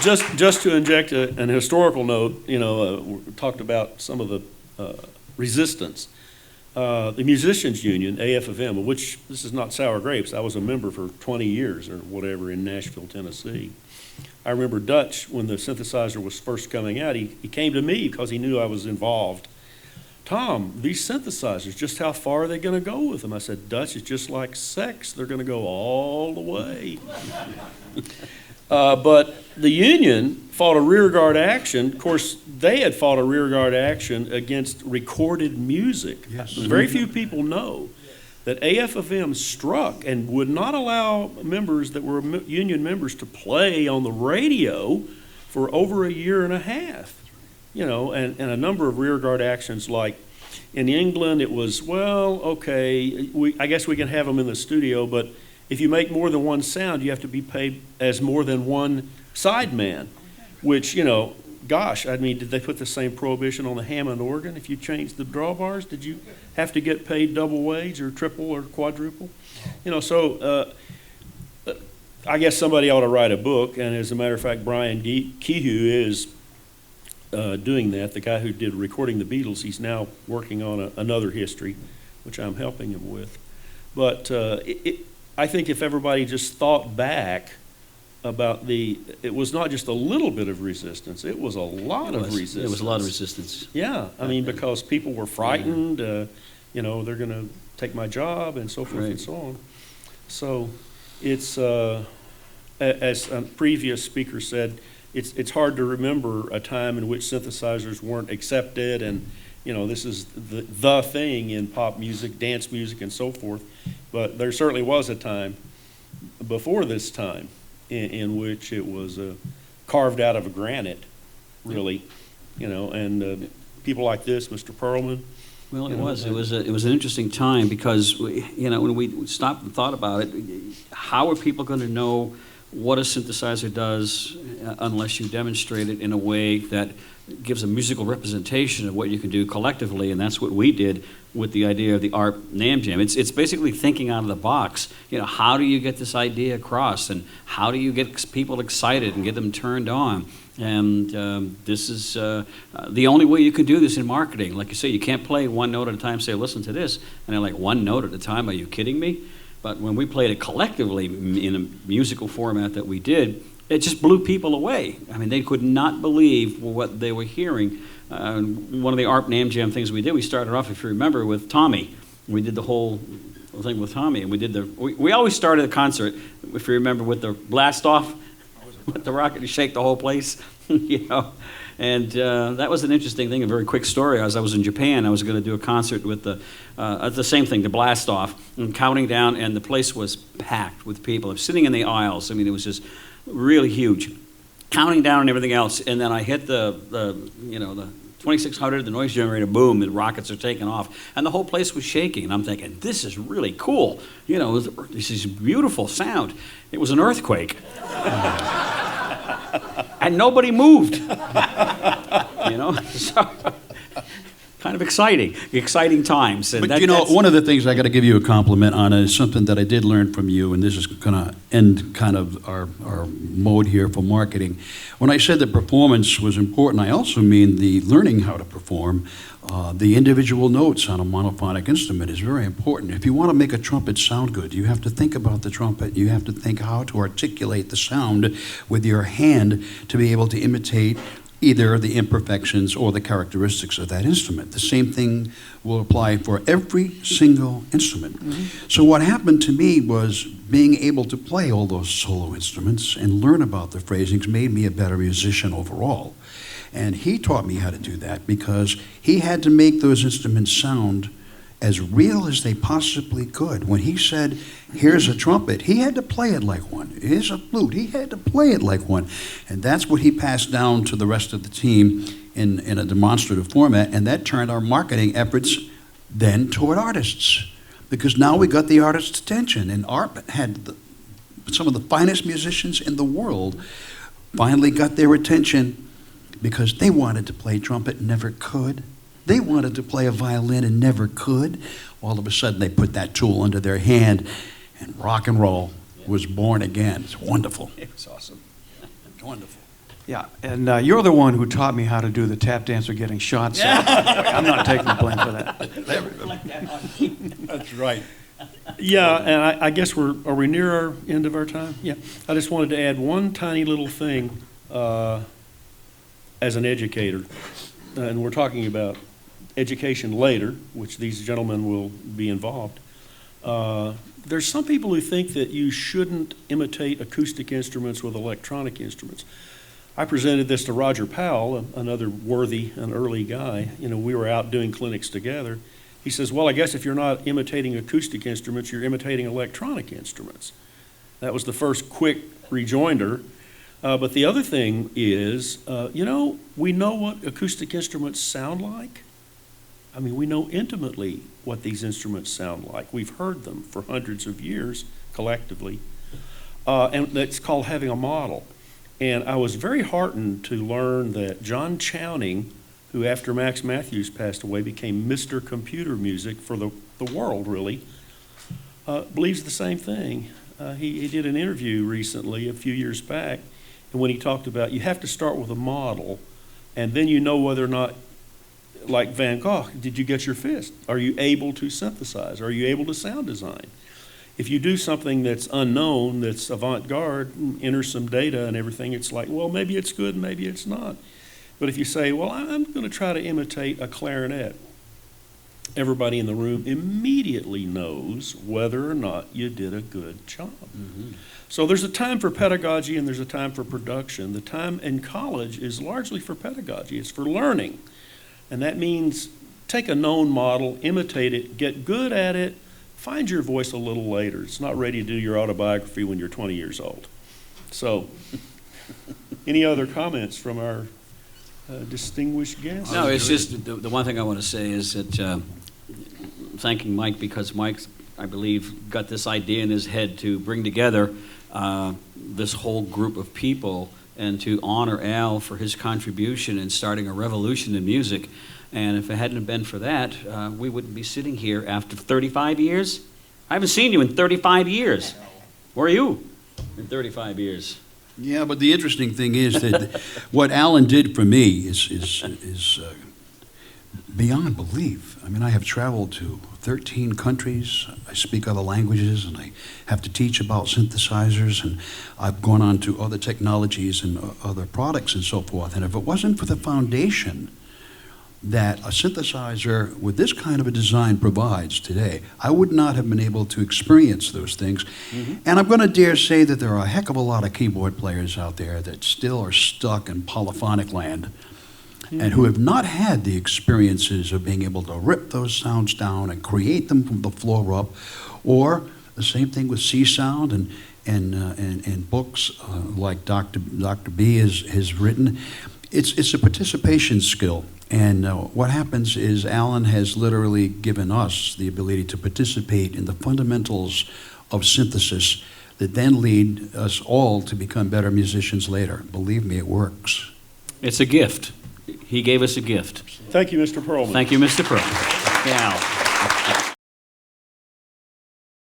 Just to inject an historical note, we talked about some of the resistance. The Musicians Union, AFFM, which this is not sour grapes, I was a member for 20 years or whatever in Nashville, Tennessee. I remember Dutch, when the synthesizer was first coming out, he came to me because he knew I was involved. Tom, these synthesizers, just how far are they going to go with them? I said, Dutch, it's just like sex. They're going to go all the way. But the union fought a rearguard action. Of course, they had fought a rearguard action against recorded music. Yes. Very few people know that AFFM struck and would not allow members that were union members to play on the radio for over a year and a half. And a number of rearguard actions, like in England, it was, well, okay, I guess we can have them in the studio, but if you make more than one sound, you have to be paid as more than one sideman, which, gosh, did they put the same prohibition on the Hammond organ? If you changed the drawbars, did you have to get paid double wage or triple or quadruple? So I guess somebody ought to write a book, and as a matter of fact, Brian Kehoe is doing that. The guy who did Recording the Beatles, he's now working on another history, which I'm helping him with. But I think if everybody just thought back about it was not just a little bit of resistance, it was a lot of resistance. It was a lot of resistance. Yeah, because people were frightened, they're going to take my job and so forth and so on. So it's, as a previous speaker said, it's hard to remember a time in which synthesizers weren't accepted, and this is the thing in pop music, dance music, and so forth. But there certainly was a time before this time in which it was carved out of granite, really, and people like this, Mr. Perlman. Well, it was an interesting time because when we stopped and thought about it, how are people going to know what a synthesizer does unless you demonstrate it in a way that gives a musical representation of what you can do collectively, and that's what we did with the idea of the ARP NAMM Jam. It's basically thinking out of the box. How do you get this idea across, and how do you get people excited and get them turned on? And this is the only way you can do this in marketing. Like you say, you can't play one note at a time, say, listen to this, and they're like, one note at a time, are you kidding me? But when we played it collectively in a musical format that we did, it just blew people away. They could not believe what they were hearing. One of the ARP NAMM Jam things we did, we started off, if you remember, with Tommy. We did the whole thing with Tommy, and we always started the concert, if you remember, with the blast off, with the rocket to shake the whole place, And that was an interesting thing, a very quick story. As I was in Japan, I was going to do a concert with the same thing, the blast off, and counting down, and the place was packed with people. I was sitting in the aisles. It was just really huge, counting down and everything else. And then I hit the 2600, the noise generator, boom, the rockets are taking off, and the whole place was shaking. And I'm thinking, this is really cool. This is beautiful sound. It was an earthquake. And nobody moved. So kind of exciting times. And but one of the things I got to give you a compliment on is something that I did learn from you, and this is going to end kind of our mode here for marketing. When I said that performance was important, I also mean the learning how to perform. The individual notes on a monophonic instrument is very important. If you want to make a trumpet sound good, you have to think about the trumpet. You have to think how to articulate the sound with your hand to be able to imitate either the imperfections or the characteristics of that instrument. The same thing will apply for every single instrument. Mm-hmm. So what happened to me was being able to play all those solo instruments and learn about the phrasings made me a better musician overall. And he taught me how to do that because he had to make those instruments sound as real as they possibly could. When he said, here's a trumpet, he had to play it like one. Here's a flute, he had to play it like one. And that's what he passed down to the rest of the team in a demonstrative format, and that turned our marketing efforts then toward artists. Because now we got the artist's attention, and ARP had some of the finest musicians in the world finally got their attention because they wanted to play trumpet and never could. They wanted to play a violin and never could. All of a sudden, they put that tool under their hand, and rock and roll was born again. It's wonderful. It was awesome. Wonderful. Yeah, and you're the one who taught me how to do the tap dancer getting shot, so I'm not taking the blame for that. That's right. Yeah, and I guess are we near our end of our time? Yeah. I just wanted to add one tiny little thing as an educator, and we're talking about education later, which these gentlemen will be involved. There's some people who think that you shouldn't imitate acoustic instruments with electronic instruments. I presented this to Roger Powell, another worthy and early guy. You know, we were out doing clinics together. He says, well, I guess if you're not imitating acoustic instruments, you're imitating electronic instruments. That was the first quick rejoinder. But the other thing is, you know, we know what acoustic instruments sound like. I mean, we know intimately what these instruments sound like. We've heard them for hundreds of years collectively. And that's called having a model. And I was very heartened to learn that John Chowning, who after Max Matthews passed away became Mr. Computer Music for the world, really, believes the same thing. He did an interview recently, a few years back, and when he talked about you have to start with a model, and then you know whether or not, like Van Gogh, did you get your fist? Are you able to synthesize? Are you able to sound design? If you do something that's unknown, that's avant-garde, enter some data and everything, it's like, well, maybe it's good, maybe it's not. But if you say, well, I'm going to try to imitate a clarinet, everybody in the room immediately knows whether or not you did a good job. Mm-hmm. So there's a time for pedagogy and there's a time for production. The time in college is largely for pedagogy. It's for learning. And that means take a known model, imitate it, get good at it, find your voice a little later. It's not ready to do your autobiography when you're 20 years old. So, any other comments from our distinguished guests? No, it's just the one thing I want to say is that thanking Mike, because Mike, I believe, got this idea in his head to bring together this whole group of people and to honor Al for his contribution in starting a revolution in music. And if it hadn't been for that, we wouldn't be sitting here after 35 years. I haven't seen you in 35 years. Where are you in 35 years? Yeah, but the interesting thing is that what Alan did for me is beyond belief. I mean, I have traveled to 13 countries. I speak other languages, and I have to teach about synthesizers, and I've gone on to other technologies and other products and so forth. And if it wasn't for the foundation that a synthesizer with this kind of a design provides today, I would not have been able to experience those things. Mm-hmm. And I'm going to dare say that there are a heck of a lot of keyboard players out there that still are stuck in polyphonic land, mm-hmm. and who have not had the experiences of being able to rip those sounds down and create them from the floor up, or the same thing with C-Sound and books like Dr. B has written. It's a participation skill. And what happens is Alan has literally given us the ability to participate in the fundamentals of synthesis that then lead us all to become better musicians later. Believe me, it works. It's a gift. He gave us a gift. Thank you, Mr. Perlman. Thank you, Mr. Perlman. Yeah.